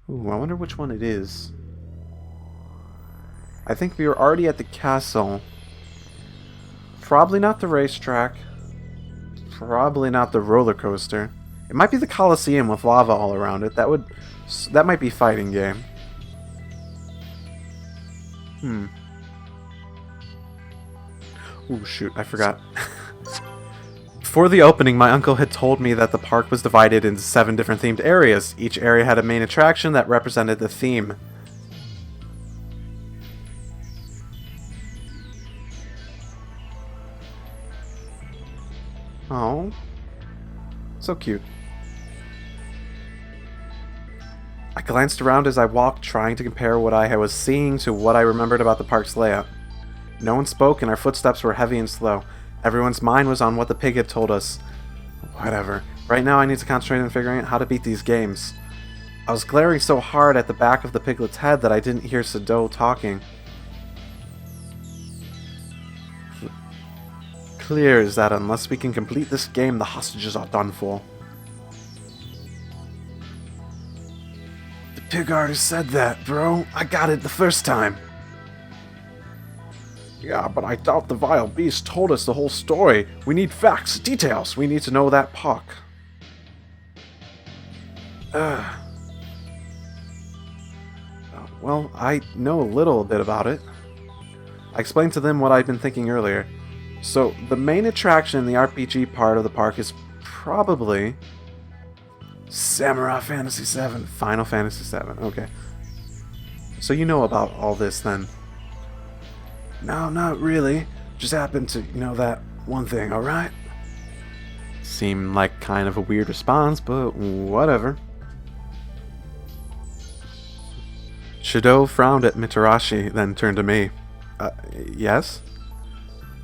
Ooh, I wonder which one it is. I think we were already at the castle. Probably not the racetrack. Probably not the roller coaster. It might be the Colosseum with lava all around it. That might be fighting game. Ooh, shoot, I forgot. Before the opening, my uncle had told me that the park was divided into 7 different themed areas. Each area had a main attraction that represented the theme. Oh, so cute. I glanced around as I walked, trying to compare what I was seeing to what I remembered about the park's layout. No one spoke, and our footsteps were heavy and slow. Everyone's mind was on what the pig had told us. Whatever. Right now I need to concentrate on figuring out how to beat these games. I was glaring so hard at the back of the piglet's head that I didn't hear Sado talking. Clear is that unless we can complete this game, the hostages are done for. The pig artist said that, bro. I got it the first time. Yeah, but I doubt the vile beast told us the whole story. We need facts, details. We need to know that park. Well, I know a little bit about it. I explained to them what I'd been thinking earlier. So, the main attraction in the RPG part of the park is probably Samurai Fantasy VII. Final Fantasy VII, okay. So you know about all this then? No, not really. Just happened to know that one thing, alright? Seemed like kind of a weird response, but whatever. Shido frowned at Mitarashi, then turned to me. Yes?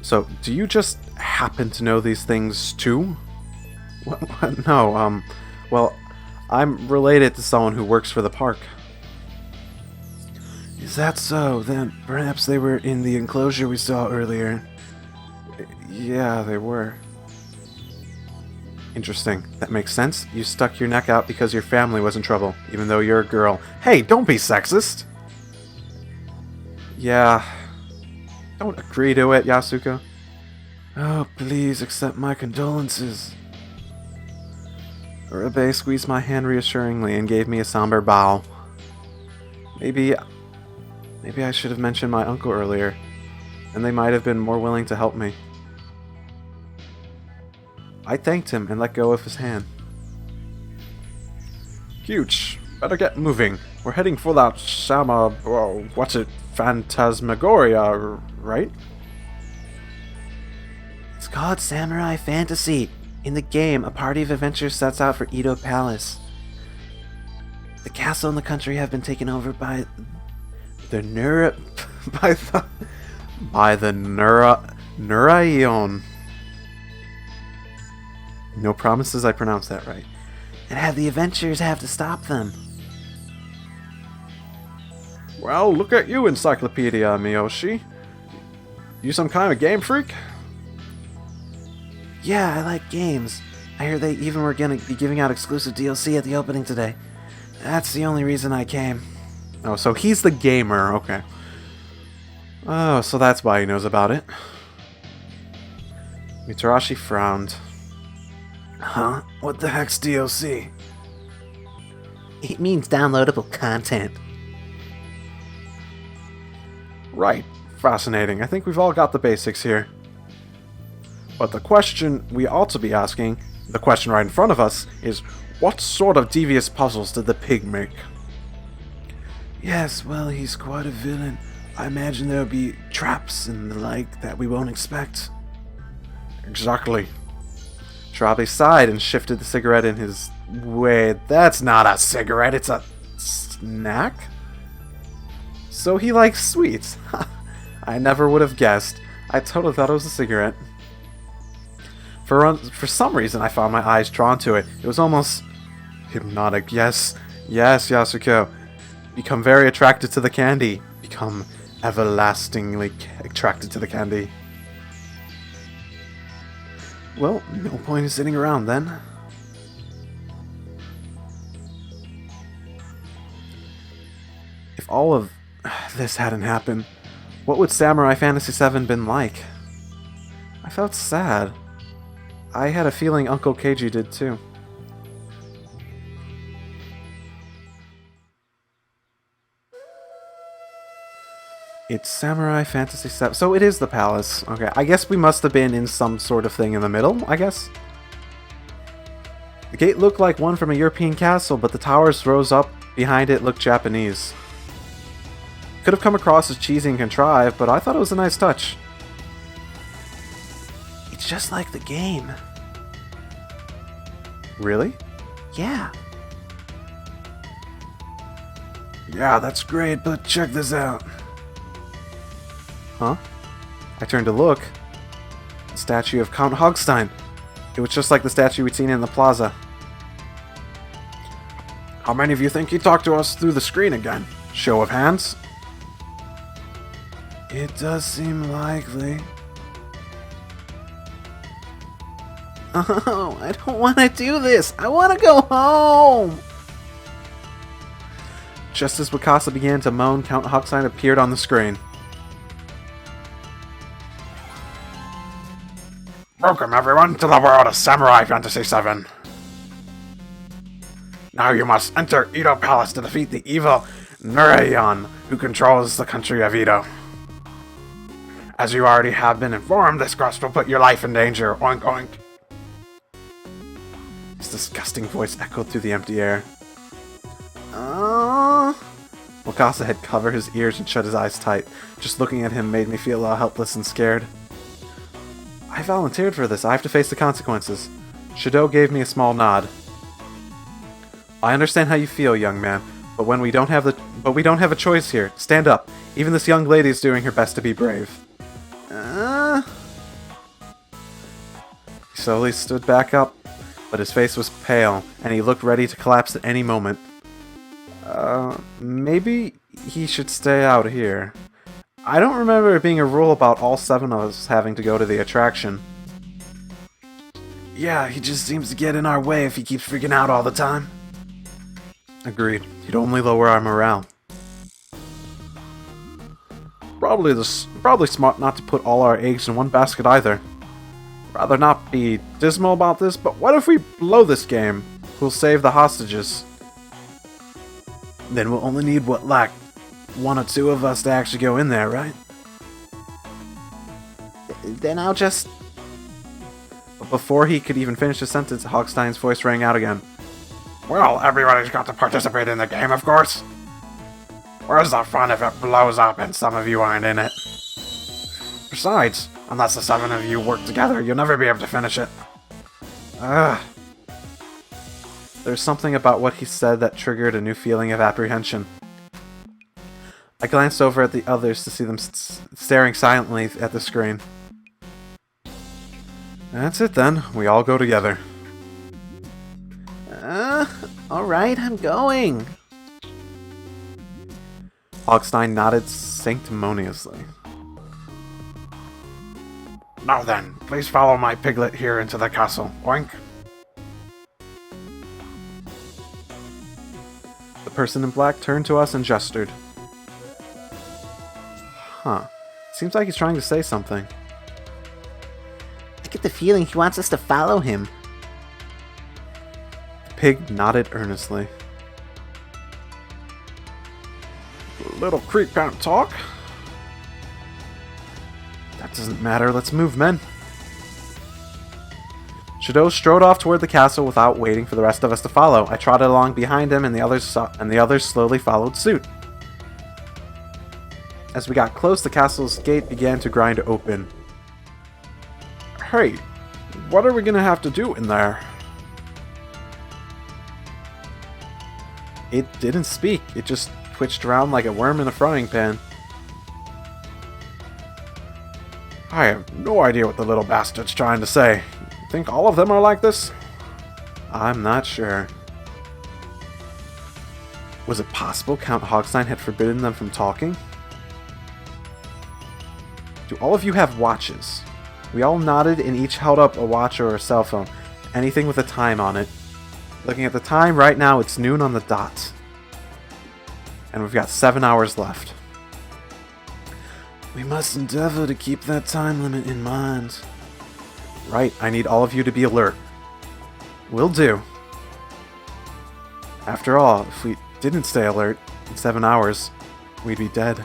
So, do you just happen to know these things too? What? No, well, I'm related to someone who works for the park. Is that so? Then perhaps they were in the enclosure we saw earlier. Yeah, they were. Interesting. That makes sense. You stuck your neck out because your family was in trouble, even though you're a girl. Hey, don't be sexist! Yeah. Don't agree to it, Yasuko. Oh, please accept my condolences. Urabe squeezed my hand reassuringly and gave me a somber bow. Maybe I should have mentioned my uncle earlier, and they might have been more willing to help me. I thanked him and let go of his hand. Huge. Better get moving. We're heading for that Phantasmagoria, right? It's called Samurai Fantasy. In the game, a party of adventurers sets out for Edo Palace. The castle and the country have been taken over by the Nuraion. No promises I pronounced that right. And have the adventurers have to stop them. Well, look at you, Encyclopedia Miyoshi. You some kind of game freak? Yeah, I like games. I heard they even were gonna be giving out exclusive DLC at the opening today. That's the only reason I came. Oh, so he's the gamer, okay. Oh, so that's why he knows about it. Mitarashi frowned. Huh? What the heck's DLC? It means downloadable content. Right. Fascinating. I think we've all got the basics here. But the question we ought to be asking, the question right in front of us, is what sort of devious puzzles did the pig make? Yes, well, he's quite a villain. I imagine there'll be traps and the like that we won't expect. Exactly. Shirabe sighed and shifted the cigarette in his... Wait, that's not a cigarette, it's a snack? So he likes sweets. I never would have guessed. I totally thought it was a cigarette. For some reason, I found my eyes drawn to it. It was almost hypnotic. Yes, Yasuko. Become very attracted to the candy. Become everlastingly attracted to the candy. Well, no point in sitting around then. If all of this hadn't happened, what would Samurai Fantasy VII been like? I felt sad. I had a feeling Uncle Keiji did too. It's Samurai Fantasy VII. So it is the palace. Okay, I guess we must have been in some sort of thing in the middle, I guess. The gate looked like one from a European castle, but the towers rose up behind it looked Japanese. Could have come across as cheesy and contrived, but I thought it was a nice touch. It's just like the game. Really? Yeah. Yeah, that's great, but check this out. Huh? I turned to look. The statue of Count Hogstein. It was just like the statue we'd seen in the plaza. How many of you think he talked to us through the screen again? Show of hands? It does seem likely. Oh, I don't want to do this. I want to go home. Just as Wakasa began to moan, Count Hogstein appeared on the screen. Welcome everyone to the world of Samurai Fantasy VII. Now you must enter Edo Palace to defeat the evil Nureyon, who controls the country of Edo. As you already have been informed, this quest will put your life in danger. Oink oink. His disgusting voice echoed through the empty air. Wakasa had covered his ears and shut his eyes tight. Just looking at him made me feel helpless and scared. I volunteered for this. I have to face the consequences. Shido gave me a small nod. I understand how you feel, young man, but we don't have a choice here. Stand up. Even this young lady is doing her best to be brave. He slowly stood back up, but his face was pale, and he looked ready to collapse at any moment. Maybe he should stay out here. I don't remember it being a rule about all 7 of us having to go to the attraction. Yeah, he just seems to get in our way if he keeps freaking out all the time. Agreed. He'd only lower our morale. Probably smart not to put all our eggs in one basket either. Rather not be dismal about this, but what if we blow this game? We'll save the hostages. Then we'll only need, 1 or 2 of us to actually go in there, right? Then I'll just... But before he could even finish his sentence, Hogstein's voice rang out again. Well, everybody's got to participate in the game, of course. Where's the fun if it blows up and some of you aren't in it? Besides, unless the 7 of you work together, you'll never be able to finish it. There's something about what he said that triggered a new feeling of apprehension. I glanced over at the others to see them staring silently at the screen. That's it then. We all go together. Alright, I'm going. Hogstein nodded sanctimoniously. Now then, please follow my piglet here into the castle. Oink. The person in black turned to us and gestured. Huh. Seems like he's trying to say something. I get the feeling he wants us to follow him. The pig nodded earnestly. Little creep can't talk. That doesn't matter. Let's move, men. Shido strode off toward the castle without waiting for the rest of us to follow. I trotted along behind him, and the others slowly followed suit. As we got close, the castle's gate began to grind open. Hey, what are we gonna have to do in there? It didn't speak. It just twitched around like a worm in a frying pan. I have no idea what the little bastard's trying to say. You think all of them are like this? I'm not sure. Was it possible Count Hogstein had forbidden them from talking? Do all of you have watches? We all nodded and each held up a watch or a cell phone. Anything with a time on it. Looking at the time, right now it's noon on the dot. And we've got 7 hours left. We must endeavor to keep that time limit in mind. Right, I need all of you to be alert. Will do. After all, if we didn't stay alert in 7 hours, we'd be dead.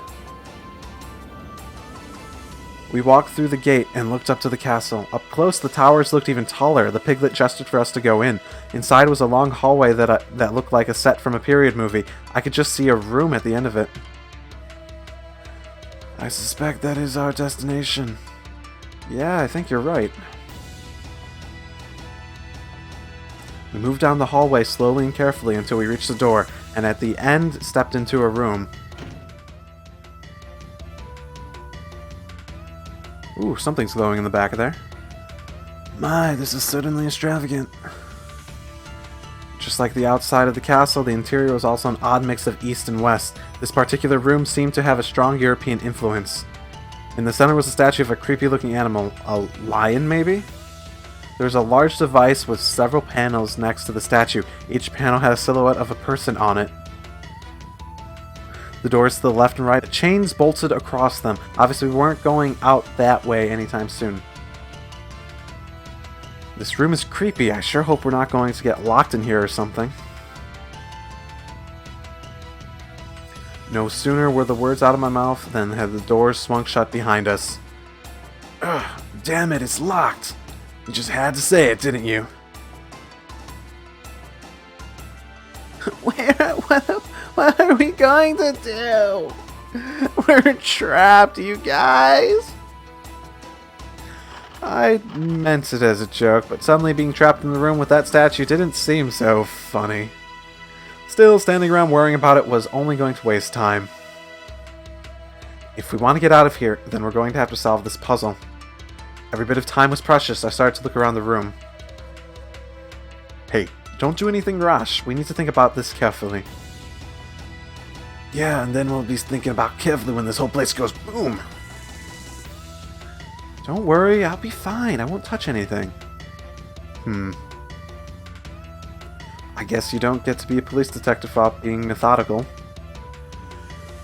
We walked through the gate and looked up to the castle. Up close, the towers looked even taller. The piglet gestured for us to go in. Inside was a long hallway that looked like a set from a period movie. I could just see a room at the end of it. I suspect that is our destination. Yeah, I think you're right. We moved down the hallway slowly and carefully until we reached the door, and at the end stepped into a room. Ooh, something's glowing in the back of there. My, this is certainly extravagant. Just like the outside of the castle, the interior was also an odd mix of east and west. This particular room seemed to have a strong European influence. In the center was a statue of a creepy-looking animal. A lion, maybe? There was a large device with several panels next to the statue. Each panel had a silhouette of a person on it. The doors to the left and right, the chains bolted across them. Obviously, we weren't going out that way anytime soon. This room is creepy. I sure hope we're not going to get locked in here or something. No sooner were the words out of my mouth than had the doors swung shut behind us. Ugh, damn it, it's locked. You just had to say it, didn't you? What are we going to do? We're trapped, you guys. I meant it as a joke, but suddenly being trapped in the room with that statue didn't seem so funny. Still, standing around worrying about it was only going to waste time. If we want to get out of here, then we're going to have to solve this puzzle. Every bit of time was precious. I started to look around the room. Hey, don't do anything rash. We need to think about this carefully. Yeah, and then we'll be thinking about carefully when this whole place goes boom. Don't worry, I'll be fine. I won't touch anything. I guess you don't get to be a police detective while being methodical.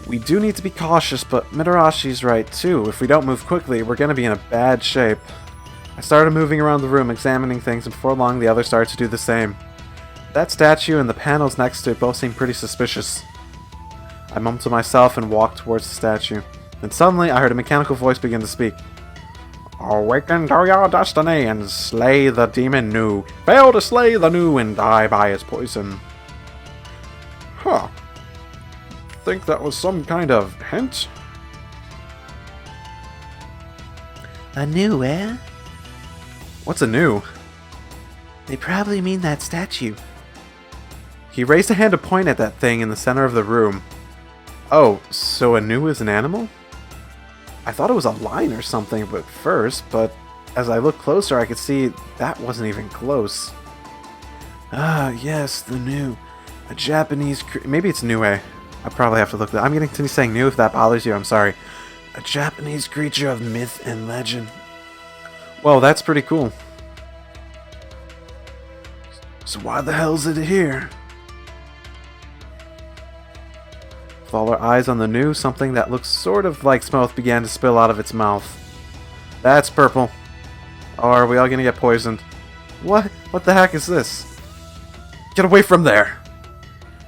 We do need to be cautious, but Mitarashi's right too. If we don't move quickly, we're going to be in a bad shape. I started moving around the room, examining things, and before long the others started to do the same. That statue and the panels next to it both seemed pretty suspicious. I mumbled to myself and walked towards the statue. Then suddenly I heard a mechanical voice begin to speak. Awaken to your destiny and slay the demon Nu. Fail to slay the Nu and die by its poison. Huh. Think that was some kind of hint? A Nu, eh? What's a Nu? They probably mean that statue. He raised a hand to point at that thing in the center of the room. Oh, so a Nu is an animal? I thought it was a lion or something at first, but as I looked closer I could see that wasn't even close. Ah, yes, the Nu. A Japanese maybe it's Nue. I probably have to look that. I'm going to continue saying Nu if that bothers you, I'm sorry. A Japanese creature of myth and legend. Well, that's pretty cool. So why the hell is it here? With all our eyes on the Nu, something that looks sort of like smoke began to spill out of its mouth. That's purple. Or are we all gonna get poisoned? What? What the heck is this? Get away from there!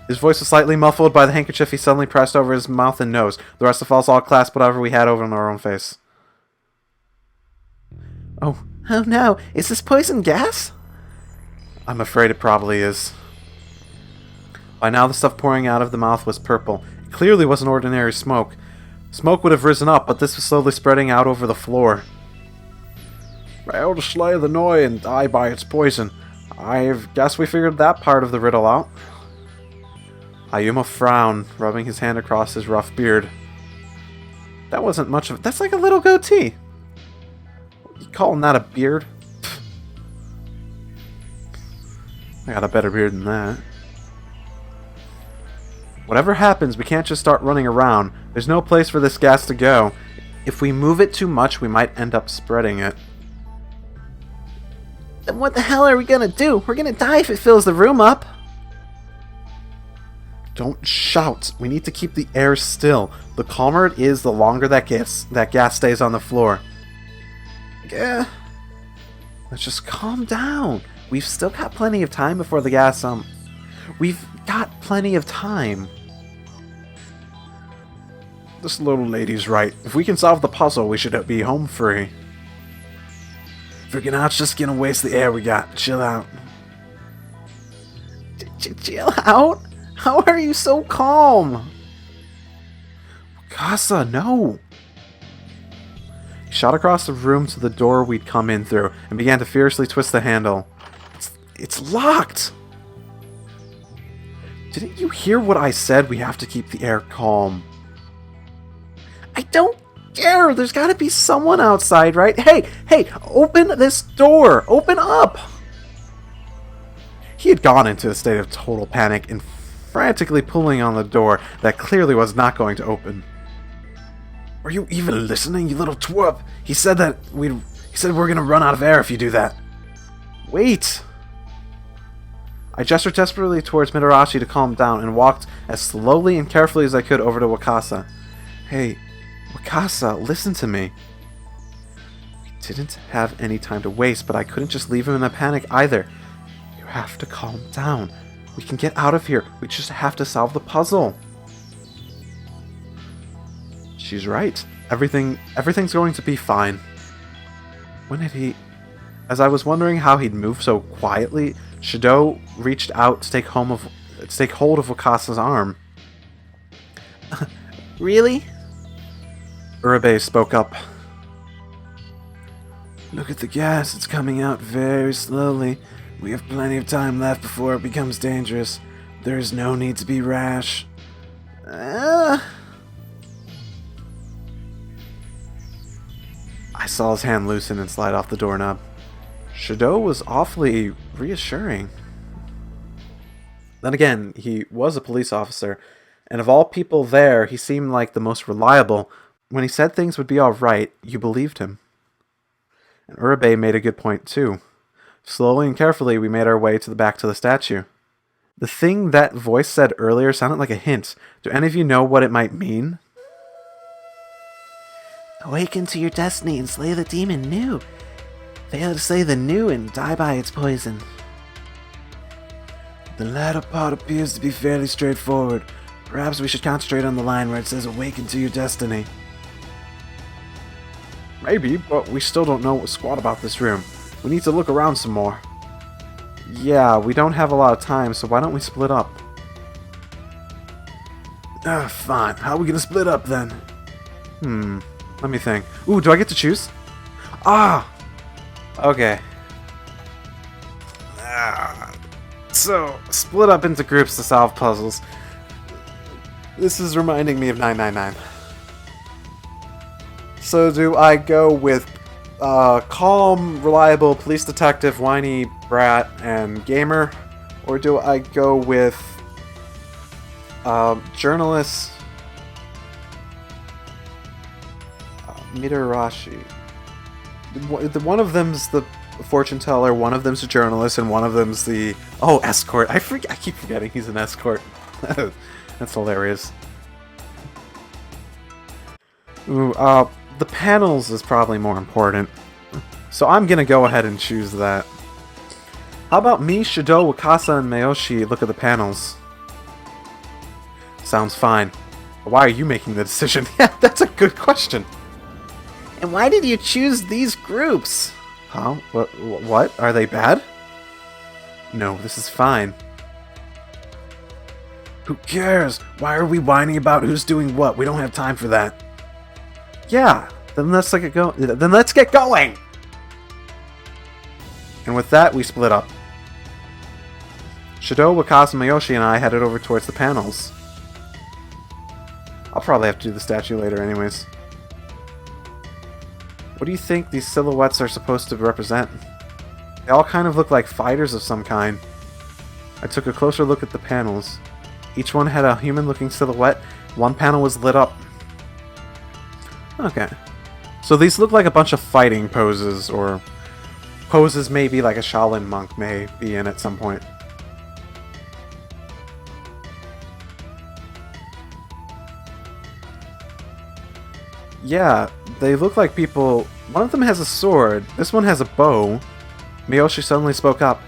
His voice was slightly muffled by the handkerchief he suddenly pressed over his mouth and nose. The rest of us all clasped whatever we had over on our own face. Oh no, is this poison gas? I'm afraid it probably is. By now the stuff pouring out of the mouth was purple. It clearly wasn't ordinary smoke. Smoke would have risen up, but this was slowly spreading out over the floor. Fail to slay the Noi and die by its poison. I guess we figured that part of the riddle out. Ayuma frowned, rubbing his hand across his rough beard. That wasn't much of... That's like a little goatee. You calling that a beard? Pfft. I got a better beard than that. Whatever happens, we can't just start running around. There's no place for this gas to go. If we move it too much, we might end up spreading it. Then what the hell are we gonna do? We're gonna die if it fills the room up. Don't shout. We need to keep the air still. The calmer it is, the longer that gas stays on the floor. Yeah. Let's just calm down. We've still got plenty of time before the gas, We've got plenty of time. This little lady's right. If we can solve the puzzle, we should be home free. Freaking out's just gonna waste the air we got. Chill out. Chill out? How are you so calm? Casa, no! He shot across the room to the door we'd come in through and began to furiously twist the handle. It's locked! Didn't you hear what I said? We have to keep the air calm. I don't care! There's gotta be someone outside, right? Hey! Open this door! Open up! He had gone into a state of total panic and frantically pulling on the door that clearly was not going to open. Are you even listening, you little twerp? He said we're gonna run out of air if you do that. Wait! I gestured desperately towards Mitarashi to calm down and walked as slowly and carefully as I could over to Wakasa. Hey, Wakasa, listen to me. We didn't have any time to waste, but I couldn't just leave him in a panic either. You have to calm down. We can get out of here. We just have to solve the puzzle. She's right. Everything's going to be fine. When did he... As I was wondering how he'd move so quietly, Shido reached out to take hold of Wakasa's arm. Really? Urabe spoke up. Look at the gas. It's coming out very slowly. We have plenty of time left before it becomes dangerous. There is no need to be rash. I saw his hand loosen and slide off the doorknob. Shido was awfully reassuring. Then again, he was a police officer, and of all people there, he seemed like the most reliable. When he said things would be alright, you believed him. And Urabe made a good point too. Slowly and carefully, we made our way back to the statue. The thing that voice said earlier sounded like a hint. Do any of you know what it might mean? Awaken to your destiny and slay the demon new. Fail to slay the new and die by its poison. The latter part appears to be fairly straightforward. Perhaps we should concentrate on the line where it says awaken to your destiny. Maybe, but we still don't know squat about this room. We need to look around some more. Yeah, we don't have a lot of time, so why don't we split up? Fine. How are we gonna split up then? Let me think. Ooh, do I get to choose? Okay. So, split up into groups to solve puzzles. This is reminding me of 999. So do I go with calm, reliable police detective, whiny brat, and gamer? Or do I go with journalist, Mitarashi? One of them's the fortune teller, one of them's a journalist, and one of them's the... Oh, escort. I keep forgetting he's an escort. That's hilarious. Ooh, the panels is probably more important. So I'm gonna go ahead and choose that. How about me, Shido, Wakasa, and Mayoshi look at the panels? Sounds fine. Why are you making the decision? Yeah, that's a good question. And why did you choose these groups? Huh? What? Are they bad? No, this is fine. Who cares? Why are we whining about who's doing what? We don't have time for that. Yeah, then let's get going! And with that, we split up. Shido, Wakasa, Mayoshi, and I headed over towards the panels. I'll probably have to do the statue later anyways. What do you think these silhouettes are supposed to represent? They all kind of look like fighters of some kind. I took a closer look at the panels. Each one had a human-looking silhouette. One panel was lit up. Okay. So these look like a bunch of fighting poses, or poses maybe like a Shaolin monk may be in at some point. Yeah, they look like people... One of them has a sword, this one has a bow. Miyoshi suddenly spoke up.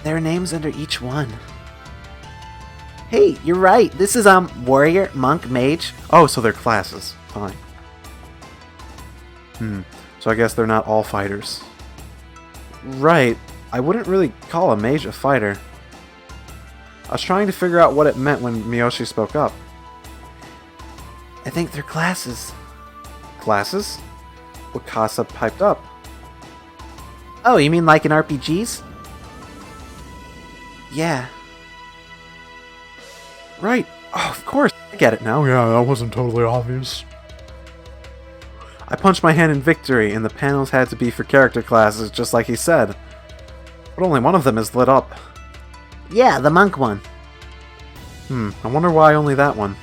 There are names under each one. Hey, you're right. This is, warrior, monk, mage. Oh, so they're classes. Fine. So I guess they're not all fighters. Right. I wouldn't really call a mage a fighter. I was trying to figure out what it meant when Miyoshi spoke up. I think they're classes. Classes? Wakasa piped up. Oh, you mean like in RPGs? Yeah. Right. Oh, of course. I get it now. Yeah, that wasn't totally obvious. I punched my hand in victory, and the panels had to be for character classes, just like he said. But only one of them is lit up. Yeah, the monk one. I wonder why only that one.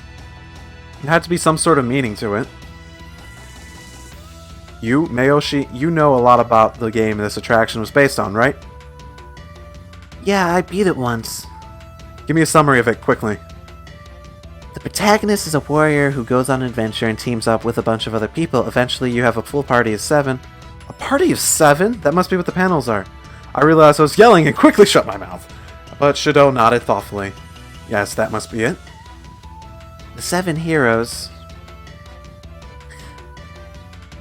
It had to be some sort of meaning to it. You, Miyoshi, you know a lot about the game this attraction was based on, right? Yeah, I beat it once. Give me a summary of it, quickly. The protagonist is a warrior who goes on an adventure and teams up with a bunch of other people. Eventually, you have a full party of 7. A party of 7? That must be what the panels are. I realized I was yelling and quickly shut my mouth. But Shido nodded thoughtfully. Yes, that must be it. The 7 heroes.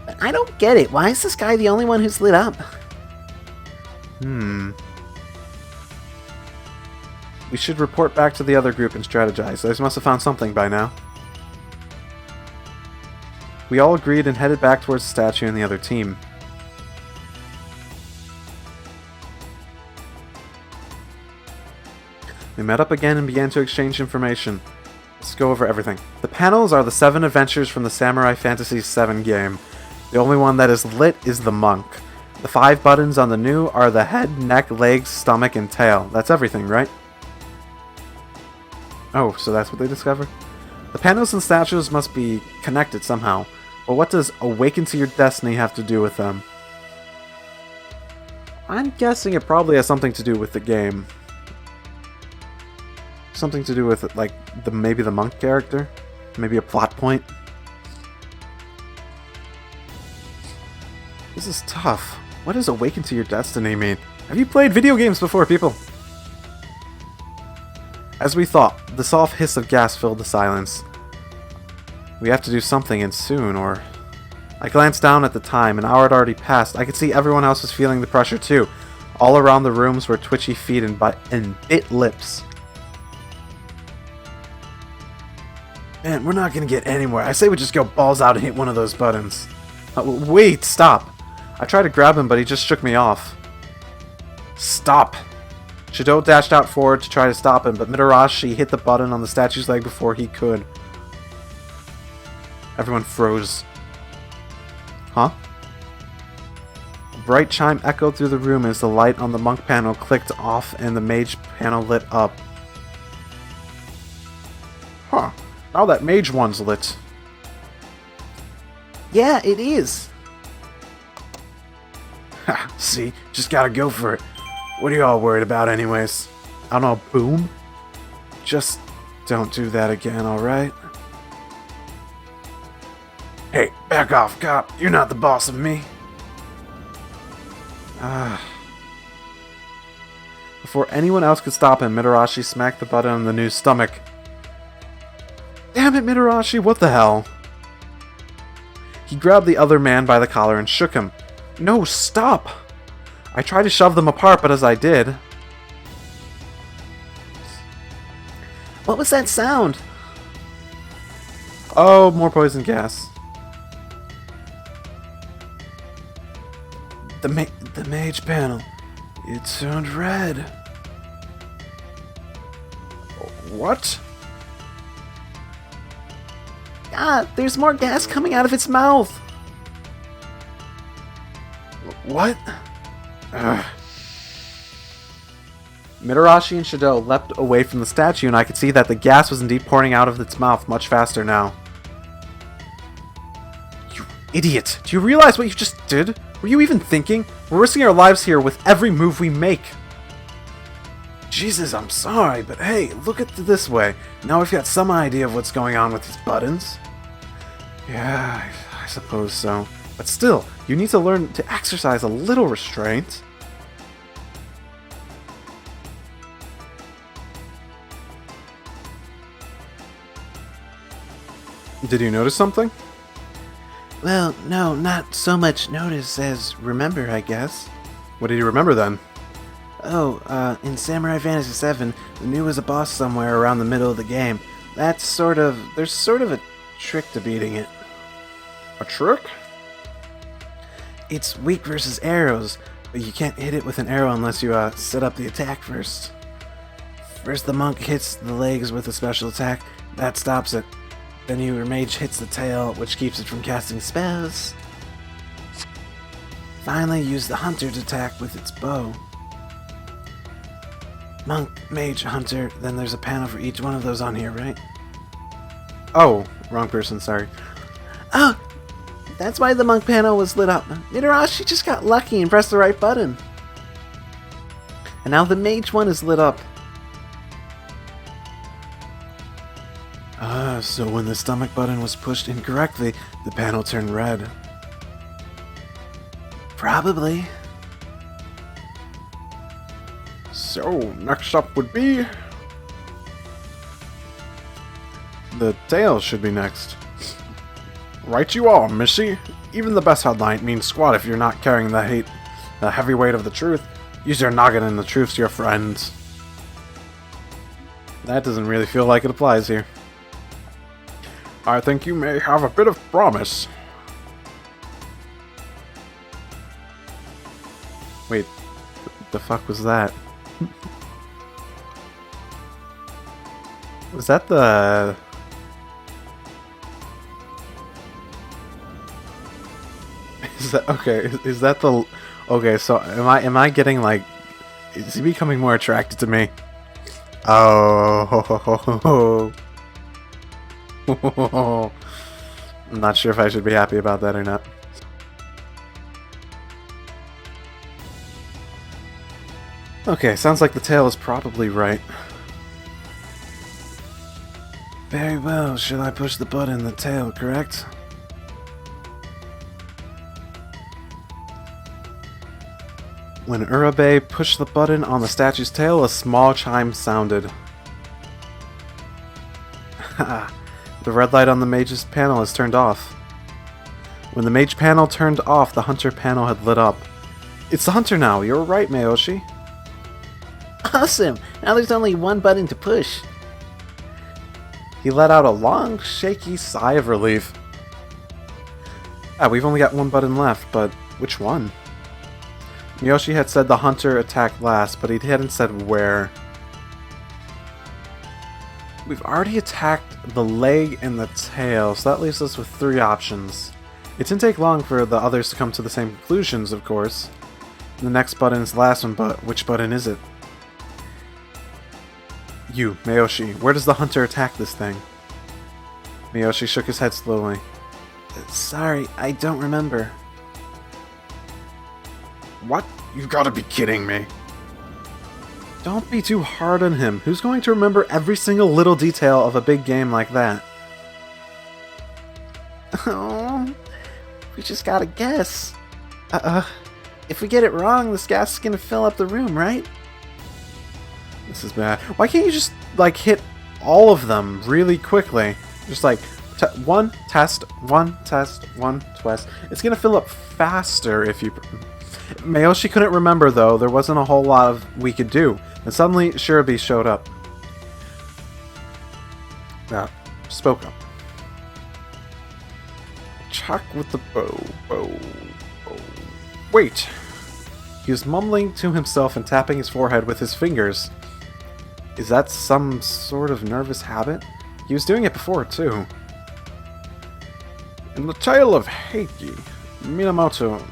But I don't get it. Why is this guy the only one who's lit up? We should report back to the other group and strategize. They must have found something by now. We all agreed and headed back towards the statue and the other team. We met up again and began to exchange information. Let's go over everything. The panels are the 7 adventures from the Samurai Fantasy VII game. The only one that is lit is the monk. The 5 buttons on the new are the head, neck, legs, stomach, and tail. That's everything, right? Oh, so that's what they discovered? The panels and statues must be connected somehow. But what does Awaken to Your Destiny have to do with them? I'm guessing it probably has something to do with the game. Something to do with, like, maybe the monk character? Maybe a plot point? This is tough. What does Awaken to Your Destiny mean? Have you played video games before, people? As we thought, the soft hiss of gas filled the silence. We have to do something, and soon, or... I glanced down at the time. An hour had already passed. I could see everyone else was feeling the pressure too. All around the rooms were twitchy feet and bit lips. Man, we're not gonna get anywhere. I say we just go balls out and hit one of those buttons. Wait, stop. I tried to grab him, but he just shook me off. Stop. Shido dashed out forward to try to stop him, but Mitarashi hit the button on the statue's leg before he could. Everyone froze. Huh? A bright chime echoed through the room as the light on the monk panel clicked off and the mage panel lit up. Huh. Now that mage one's lit. Yeah, it is. Ha, see? Just gotta go for it. What are you all worried about anyways? I don't know, boom? Just don't do that again, alright? Hey, back off, cop. You're not the boss of me. Before anyone else could stop him, Mitarashi smacked the button on the new stomach. Damn it, Mitarashi, what the hell? He grabbed the other man by the collar and shook him. No, stop! I tried to shove them apart, but as I did... What was that sound? Oh, more poison gas. The mage panel. It turned red. What? Ah, there's more gas coming out of its mouth. What? Mitarashi and Shido leapt away from the statue, and I could see that the gas was indeed pouring out of its mouth much faster now. Idiot! Do you realize what you just did? Were you even thinking? We're risking our lives here with every move we make. Jesus, I'm sorry, but hey, look at it this way. Now we've got some idea of what's going on with these buttons. Yeah, I suppose so. But still, you need to learn to exercise a little restraint. Did you notice something? Well, no, not so much notice as remember, I guess. What did you remember then? Oh, in Samurai Fantasy VII, there was a boss somewhere around the middle of the game. There's sort of a trick to beating it. A trick? It's weak versus arrows, but you can't hit it with an arrow unless you, set up the attack first. First the monk hits the legs with a special attack, that stops it. Then your mage hits the tail, which keeps it from casting spells. Finally, use the hunter to attack with its bow. Monk, mage, hunter, then there's a panel for each one of those on here, right? Oh, wrong person, sorry. Oh, that's why the monk panel was lit up. Mitarashi just got lucky and pressed the right button. And now the mage one is lit up. So when the stomach button was pushed incorrectly, the panel turned red. Probably. So, next up would be... the tail should be next. Right you are, Missy. Even the best headline means squat if you're not carrying the heavy weight of the truth. Use your noggin and the truth's your friends. That doesn't really feel like it applies here. I think you may have a bit of promise. Wait, the fuck was that? Was that the... Is that... Okay, is that the... Okay, so am I getting like... Is he becoming more attracted to me? Oh... I'm not sure if I should be happy about that or not. Okay, sounds like the tail is probably right. Very well, should I push the button, the tail, correct? When Urabe pushed the button on the statue's tail, a small chime sounded. The red light on the mage's panel is turned off. When the mage panel turned off, the hunter panel had lit up. It's the hunter now, you're right, Mayoshi. Awesome! Now there's only one button to push. He let out a long, shaky sigh of relief. We've only got one button left, but which one? Miyoshi had said the hunter attacked last, but he hadn't said where. We've already attacked the leg and the tail, so that leaves us with 3 options. It didn't take long for the others to come to the same conclusions, of course. The next button is the last one, but which button is it? You, Mayoshi, where does the hunter attack this thing? Miyoshi shook his head slowly. Sorry, I don't remember. What? You've got to be kidding me. Don't be too hard on him. Who's going to remember every single little detail of a big game like that? Oh, we just gotta guess. If we get it wrong, this gas is gonna fill up the room, right? This is bad. Why can't you just, like, hit all of them really quickly? Just like, one test, one test, one test. It's gonna fill up faster if you... Mayoshi couldn't remember, though. There wasn't a whole lot of we could do. And suddenly, Shirabi showed up. Spoke up. Chuck with the bow. Wait! He was mumbling to himself and tapping his forehead with his fingers. Is that some sort of nervous habit? He was doing it before, too. In the tale of Heiki, Minamoto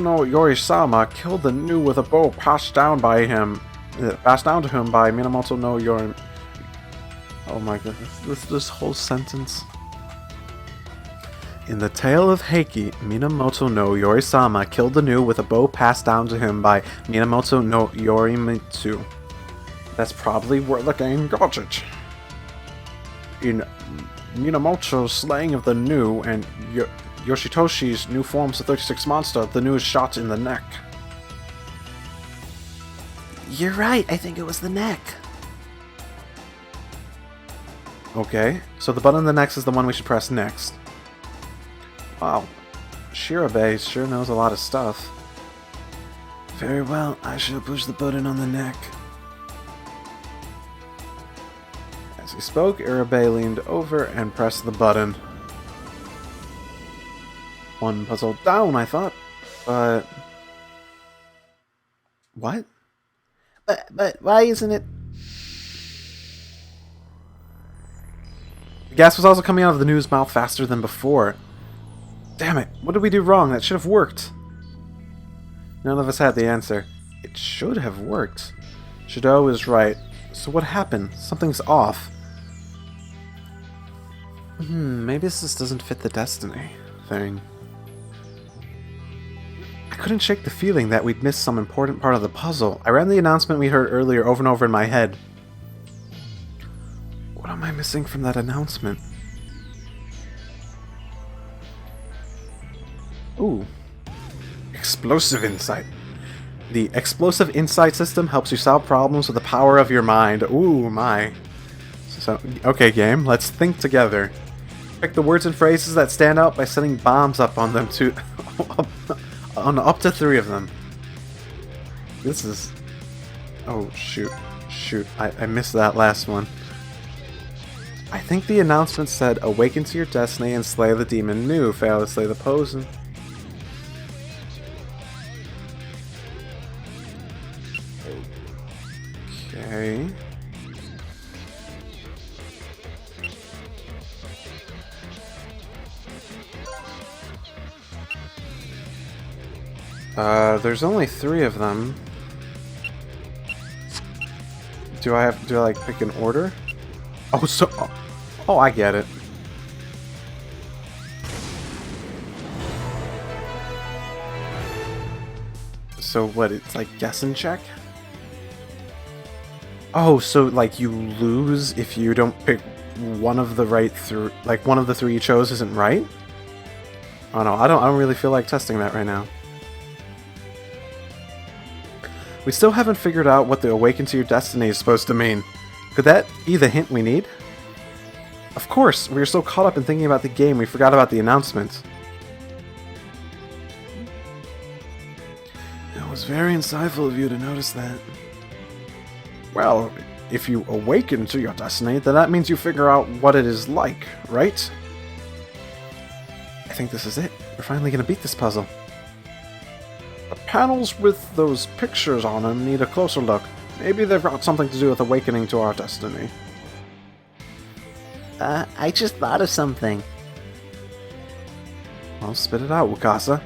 no Yori-sama killed the Nu with a bow passed down to him by Minamoto no Yori... Oh my goodness, this whole sentence. In the tale of Heiki, Minamoto no Yorisama killed the Nu with a bow passed down to him by Minamoto no Yorimitsu. That's probably where the game got it. In Minamoto's slaying of the Nu and Yoshitoshi's new forms of 36 monster, the Nu is shot in the neck. You're right, I think it was the neck. Okay, so the button on the next is the one we should press next. Wow, Shirabe sure knows a lot of stuff. Very well, I shall push the button on the neck. As he spoke, Irabe leaned over and pressed the button. One puzzle down, I thought, but... What? But why isn't it... The gas was also coming out of the Nu's mouth faster than before. Damn it, what did we do wrong? That should have worked. None of us had the answer. It should have worked. Shido is right. So what happened? Something's off. Maybe this just doesn't fit the destiny thing. I couldn't shake the feeling that we'd missed some important part of the puzzle. I ran the announcement we heard earlier over and over in my head. What am I missing from that announcement? Ooh. Explosive insight. The explosive insight system helps you solve problems with the power of your mind. Ooh, my. So, okay, game, let's think together. Pick the words and phrases that stand out by setting bombs up on them to... on up to 3 of them. This is... Oh, shoot. Shoot, I missed that last one. I think the announcement said, awaken to your destiny and slay the demon Nu. Fail to slay the poison. Okay. There's only 3 of them. Do I like pick an order? Oh, so oh, I get it. So what? It's like guess and check. Oh, so like you lose if you don't pick one of the right through, like one of the 3 you chose isn't right. Oh no, I don't really feel like testing that right now. We still haven't figured out what the awaken to your destiny is supposed to mean. Could that be the hint we need? Of course, we were so caught up in thinking about the game we forgot about the announcement. It was very insightful of you to notice that. Well, if you awaken to your destiny, then that means you figure out what it is like, right? I think this is it. We're finally gonna beat this puzzle. The panels with those pictures on them need a closer look. Maybe they've got something to do with awakening to our destiny. I just thought of something. Well, spit it out, Wakasa.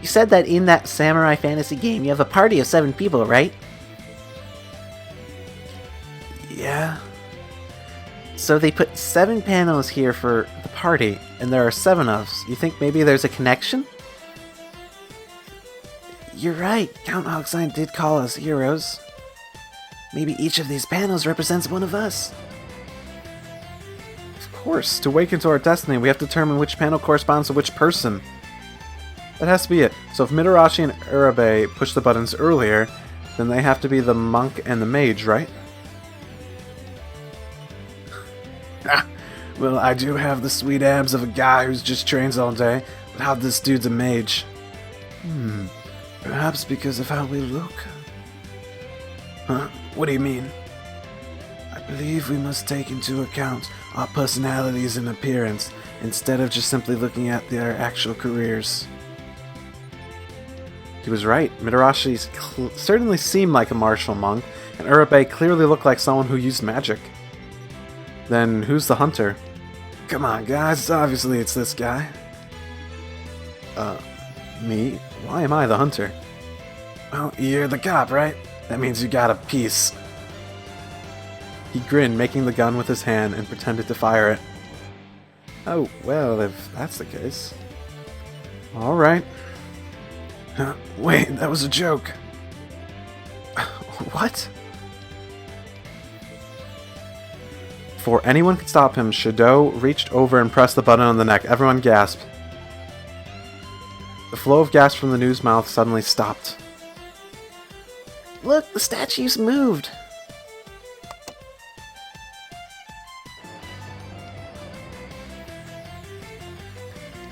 You said that in that samurai fantasy game you have a party of 7 people, right? Yeah. So they put 7 panels here for the party, and there are 7 of us. You think maybe there's a connection? You're right, Count Hogsign did call us heroes. Maybe each of these panels represents one of us. Of course, to awaken to our destiny, we have to determine which panel corresponds to which person. That has to be it. So if Midarashi and Urabe push the buttons earlier, then they have to be the monk and the mage, right? Well, I do have the sweet abs of a guy who's just trains all day, but how this dude's a mage? Perhaps because of how we look? Huh? What do you mean? I believe we must take into account our personalities and appearance, instead of just simply looking at their actual careers. He was right. Midarashi certainly seemed like a martial monk, and Urabe clearly looked like someone who used magic. Then who's the hunter? Come on, guys. Obviously it's this guy. Me? Why am I the hunter? Well, you're the cop, right? That means you got a piece. He grinned, making the gun with his hand, and pretended to fire it. Oh, well, if that's the case. Alright. Wait, that was a joke. What? Before anyone could stop him, Shadow reached over and pressed the button on the neck. Everyone gasped. The flow of gas from the news mouth suddenly stopped. Look, the statue's moved.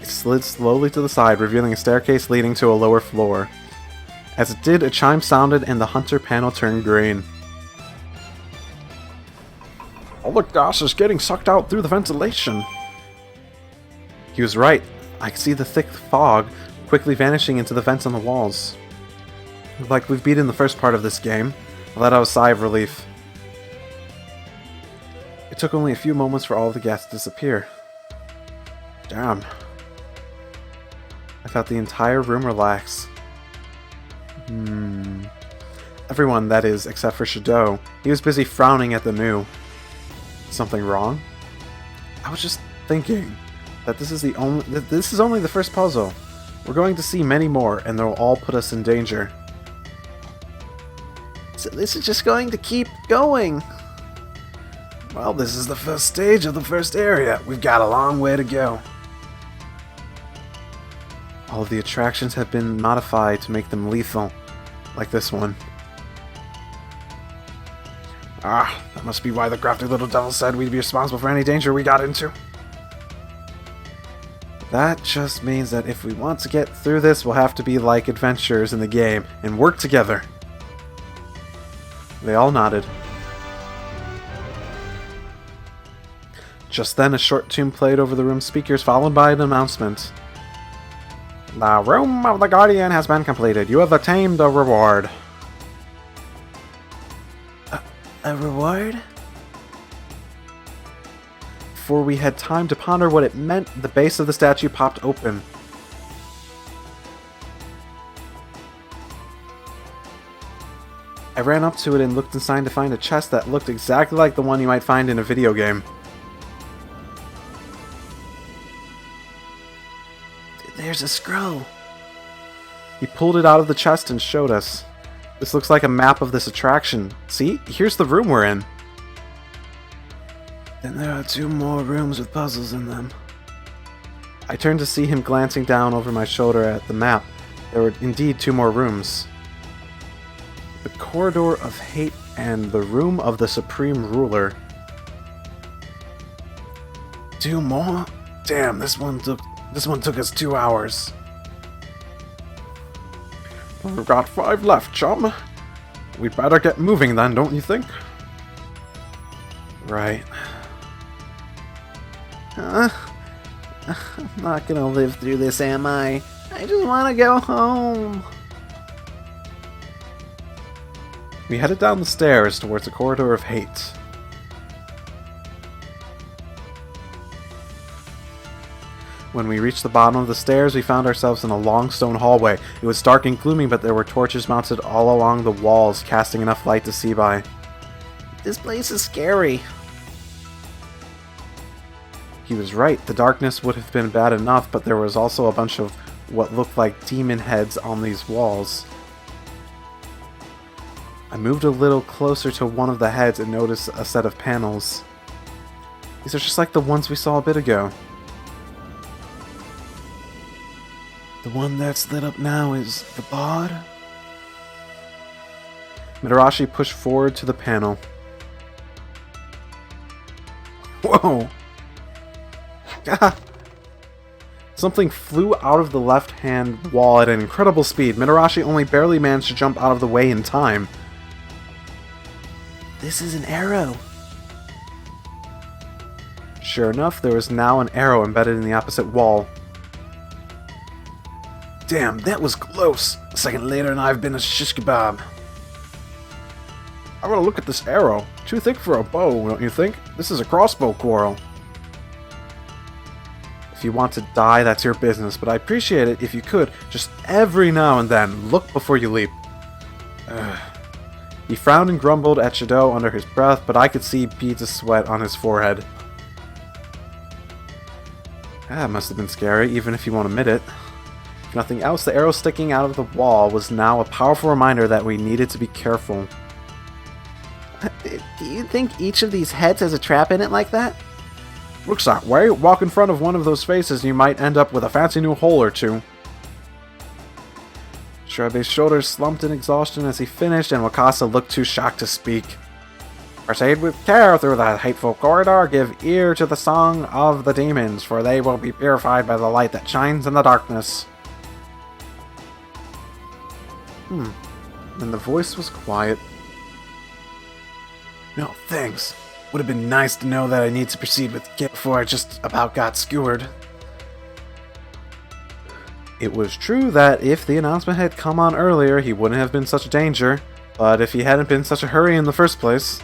It slid slowly to the side, revealing a staircase leading to a lower floor. As it did, a chime sounded and the hunter panel turned green. All the gas is getting sucked out through the ventilation. He was right. I could see the thick fog quickly vanishing into the vents on the walls. Like we've beaten the first part of this game, I let out a sigh of relief. It took only a few moments for all of the gas to disappear. Damn. I felt the entire room relax. Everyone, that is, except for Shadow. He was busy frowning at the new. Something wrong? I was just thinking that this is only the first puzzle. We're going to see many more, and they'll all put us in danger. So this is just going to keep going. Well, this is the first stage of the first area. We've got a long way to go. All of the attractions have been modified to make them lethal, like this one. Ah, that must be why the crafty little devil said we'd be responsible for any danger we got into. That just means that if we want to get through this, we'll have to be like adventurers in the game and work together. They all nodded. Just then, a short tune played over the room's speakers, followed by an announcement. The Room of the Guardian has been completed. You have attained a reward. A reward? Before we had time to ponder what it meant, the base of the statue popped open. I ran up to it and looked inside to find a chest that looked exactly like the one you might find in a video game. There's a scroll. He pulled it out of the chest and showed us. This looks like a map of this attraction. See? Here's the room we're in. Then there are 2 more rooms with puzzles in them. I turned to see him glancing down over my shoulder at the map. There were indeed 2 more rooms. The Corridor of Hate and the Room of the Supreme Ruler. 2 more? Damn, this one took us 2 hours. We've got 5 left, chum. We'd better get moving then, don't you think? Right. I'm not gonna live through this, am I? I just wanna go home. We headed down the stairs towards the Corridor of Hate. When we reached the bottom of the stairs, we found ourselves in a long stone hallway. It was dark and gloomy, but there were torches mounted all along the walls, casting enough light to see by. This place is scary. He was right. The darkness would have been bad enough, but there was also a bunch of what looked like demon heads on these walls. I moved a little closer to one of the heads and noticed a set of panels. These are just like the ones we saw a bit ago. The one that's lit up now is the bod? Mitarashi pushed forward to the panel. Whoa! Something flew out of the left-hand wall at an incredible speed. Mitarashi only barely managed to jump out of the way in time. This is an arrow. Sure enough, there was now an arrow embedded in the opposite wall. Damn, that was close. A second later and I've been a shish kebab. I want to look at this arrow. Too thick for a bow, don't you think? This is a crossbow quarrel. If you want to die, that's your business, but I appreciate it if you could, just every now and then, look before you leap. He frowned and grumbled at Shadow under his breath, but I could see beads of sweat on his forehead. That must have been scary, even if you won't admit it. If nothing else, the arrow sticking out of the wall was now a powerful reminder that we needed to be careful. Do you think each of these heads has a trap in it like that? Looks that way. Walk in front of one of those faces and you might end up with a fancy new hole or two. Shirabe's shoulders slumped in exhaustion as he finished, and Wakasa looked too shocked to speak. Proceed with care through the hateful corridor. Give ear to the song of the demons, for they will be purified by the light that shines in the darkness. And the voice was quiet. No, thanks. Would have been nice to know that I need to proceed with care before I just about got skewered. It was true that if the announcement had come on earlier, he wouldn't have been such a danger, but if he hadn't been such a hurry in the first place...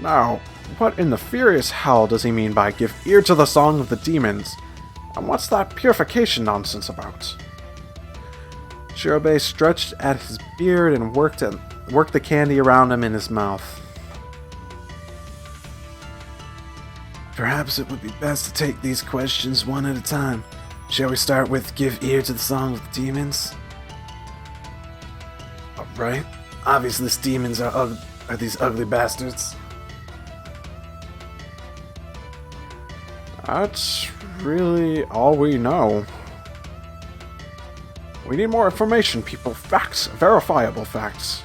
Now, what in the furious hell does he mean by give ear to the song of the demons? And what's that purification nonsense about? Shirabe stretched at his beard and worked the candy around him in his mouth. Perhaps it would be best to take these questions one at a time. Shall we start with give ear to the song of the demons? Alright. Obviously, these demons are these ugly bastards. That's really all we know. We need more information, people. Facts. Verifiable facts.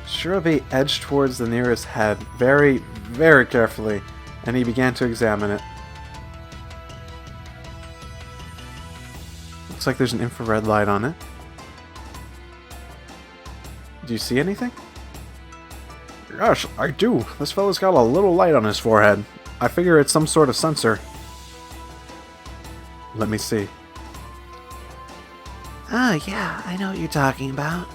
Shirabe edged towards the nearest head, very, very carefully, and he began to examine it. Looks like there's an infrared light on it. Do you see anything? Yes, I do. This fella's got a little light on his forehead. I figure it's some sort of sensor. Let me see. Ah, yeah, I know what you're talking about.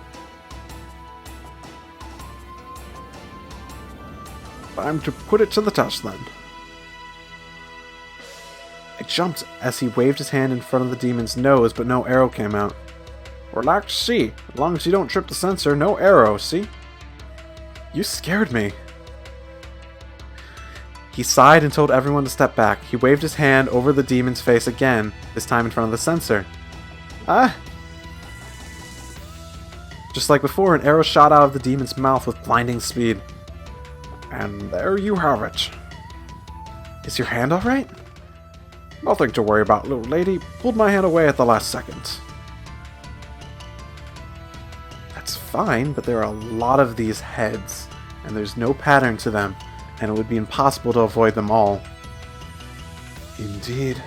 Time to put it to the test, then. I jumped as he waved his hand in front of the demon's nose, but no arrow came out. Relax, see. As long as you don't trip the sensor, no arrow, see? You scared me. He sighed and told everyone to step back. He waved his hand over the demon's face again, this time in front of the sensor. Ah! Just like before, an arrow shot out of the demon's mouth with blinding speed. And there you have it. Is your hand alright? Nothing to worry about, little lady. Pulled my hand away at the last second. That's fine, but there are a lot of these heads, and there's no pattern to them, and it would be impossible to avoid them all. Indeed.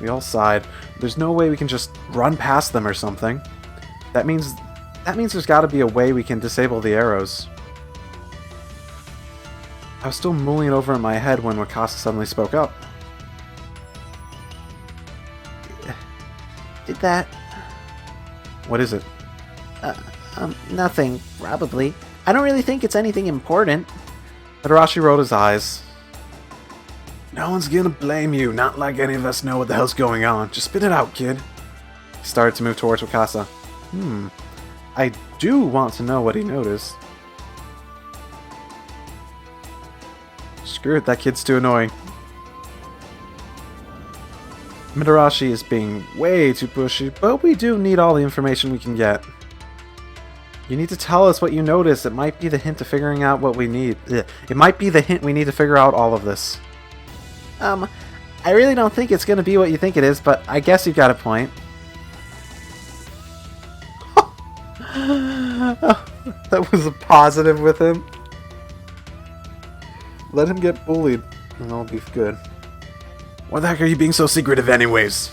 We all sighed. There's no way we can just run past them or something. That means there's got to be a way we can disable the arrows. I was still mulling it over in my head when Wakasa suddenly spoke up. Did that... What is it? Nothing, probably. I don't really think it's anything important. Tadarashi rolled his eyes. No one's gonna blame you, not like any of us know what the hell's going on. Just spit it out, kid. He started to move towards Wakasa. I do want to know what he noticed. Screw it, that kid's too annoying. Midarashi is being way too pushy, but we do need all the information we can get. You need to tell us what you noticed. It might be the hint to figuring out what we need. It might be the hint we need to figure out all of this. I really don't think it's gonna be what you think it is, but I guess you've got a point. That was a positive with him. Let him get bullied, and I'll be good. Why the heck are you being so secretive anyways?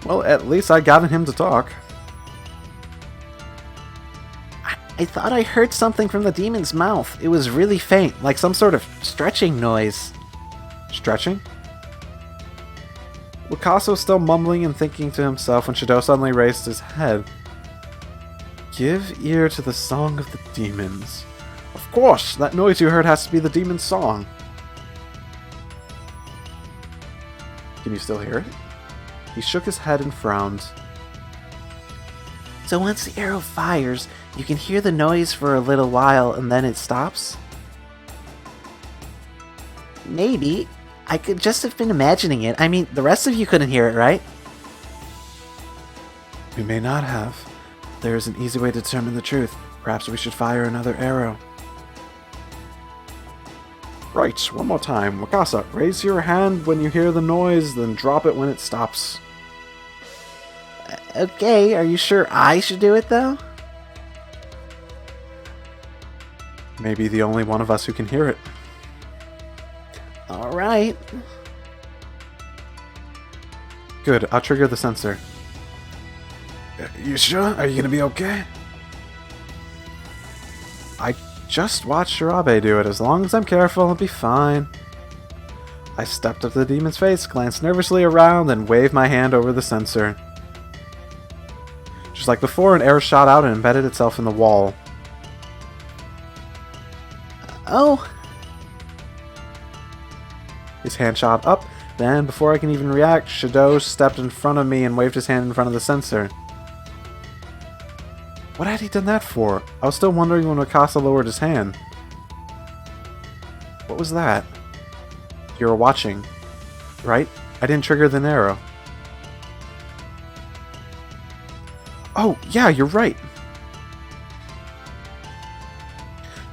Well, at least I got him to talk. I thought I heard something from the demon's mouth. It was really faint, like some sort of stretching noise. Stretching? Wakasa was still mumbling and thinking to himself when Shido suddenly raised his head. Give ear to the song of the demons. Of course, that noise you heard has to be the demon's song. Can you still hear it? He shook his head and frowned. So once the arrow fires, you can hear the noise for a little while and then it stops? Maybe. I could just have been imagining it. I mean, the rest of you couldn't hear it, right? We may not have. There is an easy way to determine the truth. Perhaps we should fire another arrow. Right, one more time. Wakasa, raise your hand when you hear the noise, then drop it when it stops. Okay, are you sure I should do it, though? Maybe the only one of us who can hear it. Alright. Good, I'll trigger the sensor. You sure? Are you gonna be okay? I just watched Shirabe do it. As long as I'm careful, I'll be fine. I stepped up to the demon's face, glanced nervously around, and waved my hand over the sensor. Just like before, an arrow shot out and embedded itself in the wall. Oh. His hand shot up, then, before I can even react, Shadow stepped in front of me and waved his hand in front of the sensor. What had he done that for? I was still wondering when Wakasa lowered his hand. What was that? You were watching, right? I didn't trigger the arrow. Oh, yeah, you're right.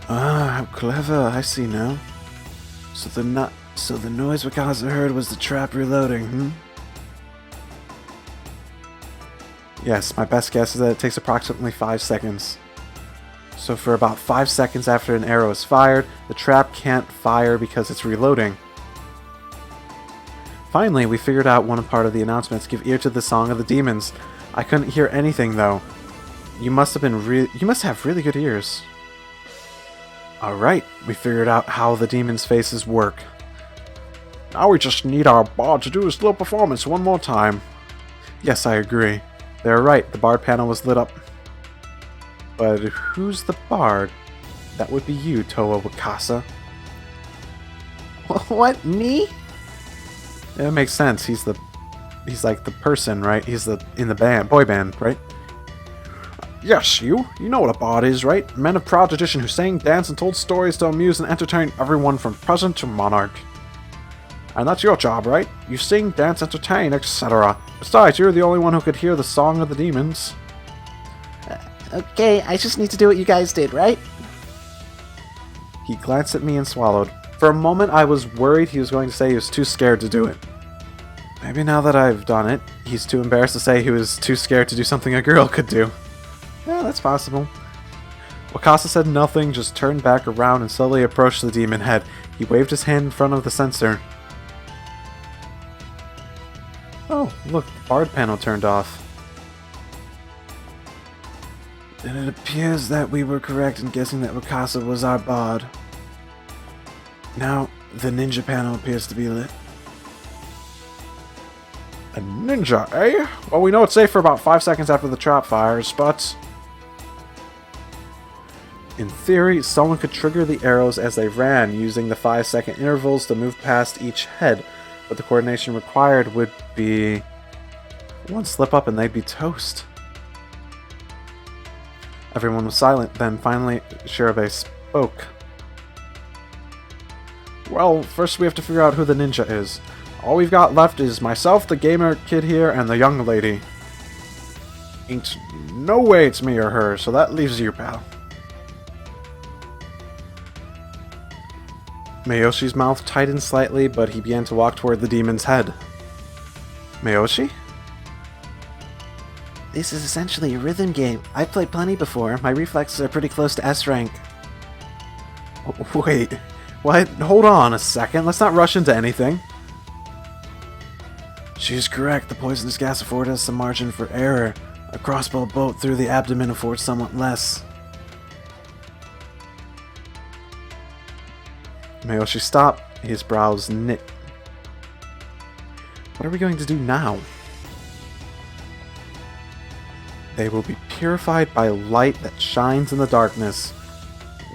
Ah, how clever. I see now. So the noise Wakasa heard was the trap reloading, Yes, my best guess is that it takes approximately 5 seconds. So for about 5 seconds after an arrow is fired, the trap can't fire because it's reloading. Finally, we figured out one part of the announcements. Give ear to the song of the demons. I couldn't hear anything though. You must have really good ears. Alright, we figured out how the demons' faces work. Now we just need our bard to do his little performance one more time. Yes, I agree. They're right, the bard panel was lit up. But who's the bard? That would be you, Toa Wakasa. What, me? It makes sense. He's like the person, right? He's in the band, boy band, right? Yes, you. You know what a bard is, right? Men of proud tradition who sang, danced, and told stories to amuse and entertain everyone from peasant to monarch. And that's your job, right? You sing, dance, entertain, etc. Besides, you're the only one who could hear the song of the demons. Okay, I just need to do what you guys did, right? He glanced at me and swallowed. For a moment, I was worried he was going to say he was too scared to do it. Maybe now that I've done it, he's too embarrassed to say he was too scared to do something a girl could do. Yeah, that's possible. Wakasa said nothing, just turned back around and slowly approached the demon head. He waved his hand in front of the sensor. Oh, look, the bard panel turned off. Then it appears that we were correct in guessing that Wakasa was our bard. Now, the ninja panel appears to be lit. A ninja, eh? Well, we know it's safe for about 5 seconds after the trap fires, but... In theory, someone could trigger the arrows as they ran, using the 5-second intervals to move past each head, but the coordination required would be... one slip up and they'd be toast. Everyone was silent, then finally Shirabe spoke. Well, first we have to figure out who the ninja is. All we've got left is myself, the gamer kid here, and the young lady. Ain't no way it's me or her, so that leaves you, pal. Mayoshi's mouth tightened slightly, but he began to walk toward the demon's head. Mayoshi? This is essentially a rhythm game. I've played plenty before. My reflexes are pretty close to S rank. Wait, what? Hold on a second. Let's not rush into anything. She's correct. The poisonous gas affords us some margin for error. A crossbow bolt through the abdomen affords somewhat less. Mayoshi stopped. His brows knit. What are we going to do now? They will be purified by light that shines in the darkness.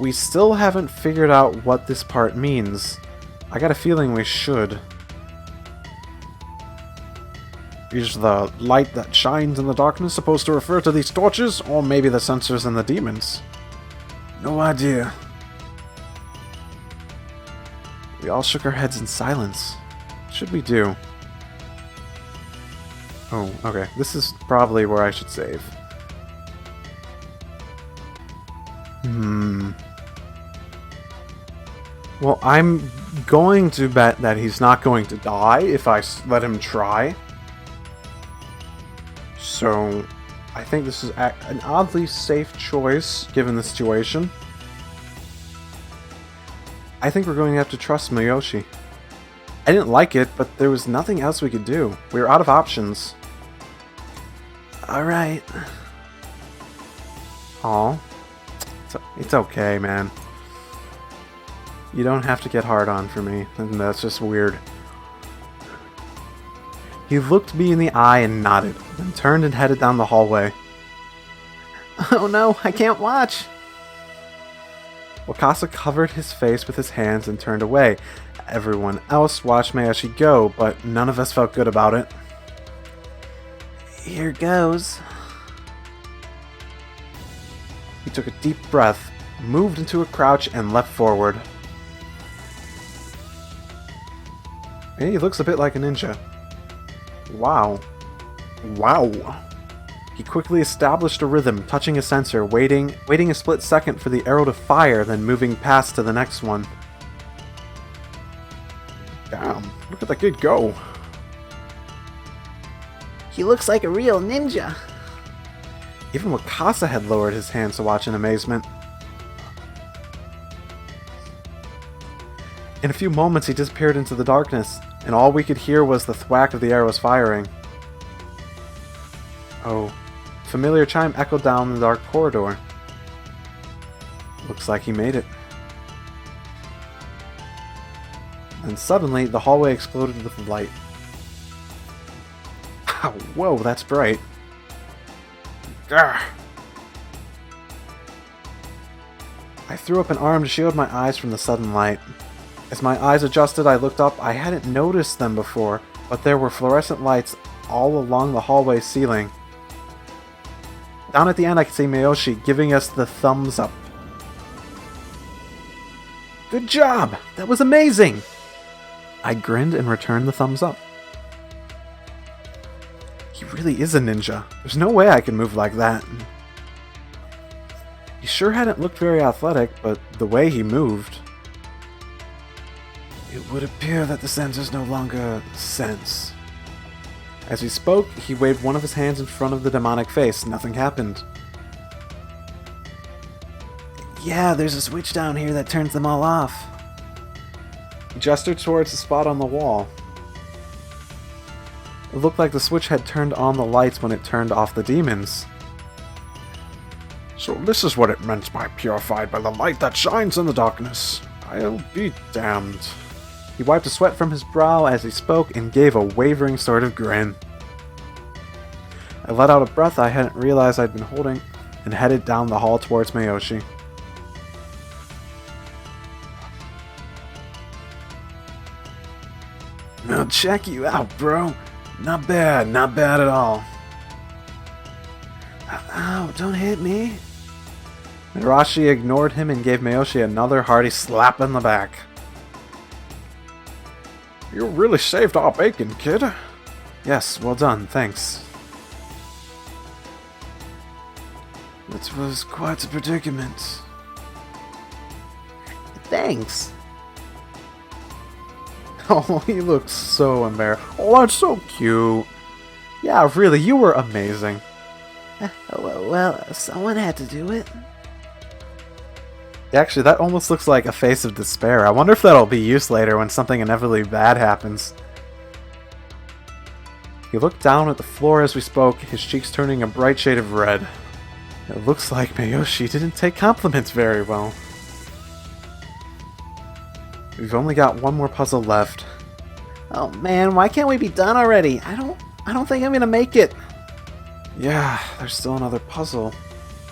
We still haven't figured out what this part means. I got a feeling we should. Is the light that shines in the darkness supposed to refer to these torches, or maybe the sensors and the demons? No idea. We all shook our heads in silence. What should we do? Oh, okay. This is probably where I should save. Well, I'm going to bet that he's not going to die if I let him try. So, I think this is an oddly safe choice, given the situation. I think we're going to have to trust Miyoshi. I didn't like it, but there was nothing else we could do. We were out of options. Alright. Aw. It's okay, man. You don't have to get hard on for me. That's just weird. He looked me in the eye and nodded, then turned and headed down the hallway. Oh no, I can't watch! Wakasa covered his face with his hands and turned away. Everyone else watched Miyoshi go, but none of us felt good about it. Here goes. He took a deep breath, moved into a crouch, and leapt forward. Hey, he looks a bit like a ninja. Wow. Wow. He quickly established a rhythm, touching a sensor, waiting a split second for the arrow to fire, then moving past to the next one. Damn, look at that kid go. He looks like a real ninja. Even Wakasa had lowered his hands to watch in amazement. In a few moments he disappeared into the darkness, and all we could hear was the thwack of the arrows firing. Oh, familiar chime echoed down the dark corridor. Looks like he made it. And suddenly, the hallway exploded with light. Ow, whoa, that's bright. Gah. I threw up an arm to shield my eyes from the sudden light. As my eyes adjusted, I looked up. I hadn't noticed them before, but there were fluorescent lights all along the hallway ceiling. Down at the end, I could see Miyoshi giving us the thumbs up. Good job! That was amazing! I grinned and returned the thumbs up. He really is a ninja. There's no way I can move like that. He sure hadn't looked very athletic, but the way he moved... It would appear that the sensors no longer sense. As he spoke, he waved one of his hands in front of the demonic face. Nothing happened. Yeah, there's a switch down here that turns them all off. He gestured towards the spot on the wall. It looked like the switch had turned on the lights when it turned off the demons. So this is what it meant by purified by the light that shines in the darkness. I'll be damned. He wiped the sweat from his brow as he spoke and gave a wavering sort of grin. I let out a breath I hadn't realized I'd been holding and headed down the hall towards Miyoshi. Now check you out, bro. Not bad at all. Ow, don't hit me. Mirashi ignored him and gave Miyoshi another hearty slap in the back. You really saved our bacon, kid. Yes, well done, thanks. That was quite a predicament. Thanks. Oh, he looks so embarrassed. Oh, that's so cute. Yeah, really, you were amazing. Well, someone had to do it. Actually, that almost looks like a face of despair. I wonder if that'll be used later when something inevitably bad happens. He looked down at the floor as we spoke, his cheeks turning a bright shade of red. It looks like Miyoshi didn't take compliments very well. We've only got one more puzzle left. Oh man, why can't we be done already? I don't think I'm gonna make it. Yeah, there's still another puzzle.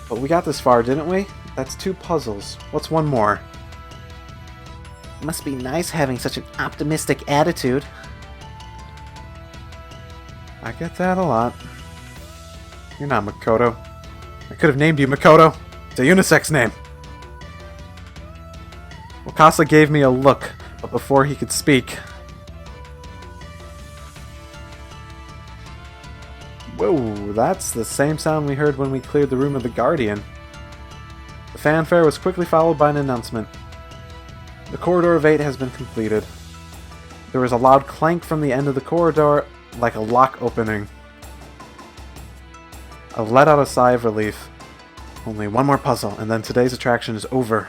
But we got this far, didn't we? That's 2 puzzles. What's one more? Must be nice having such an optimistic attitude. I get that a lot. You're not Makoto. I could have named you Makoto. It's a unisex name. Wakasa gave me a look, but before he could speak. Whoa, that's the same sound we heard when we cleared the room of the Guardian. The fanfare was quickly followed by an announcement. The corridor of 8 has been completed. There was a loud clank from the end of the corridor, like a lock opening. I let out a sigh of relief. Only one more puzzle, and then today's attraction is over.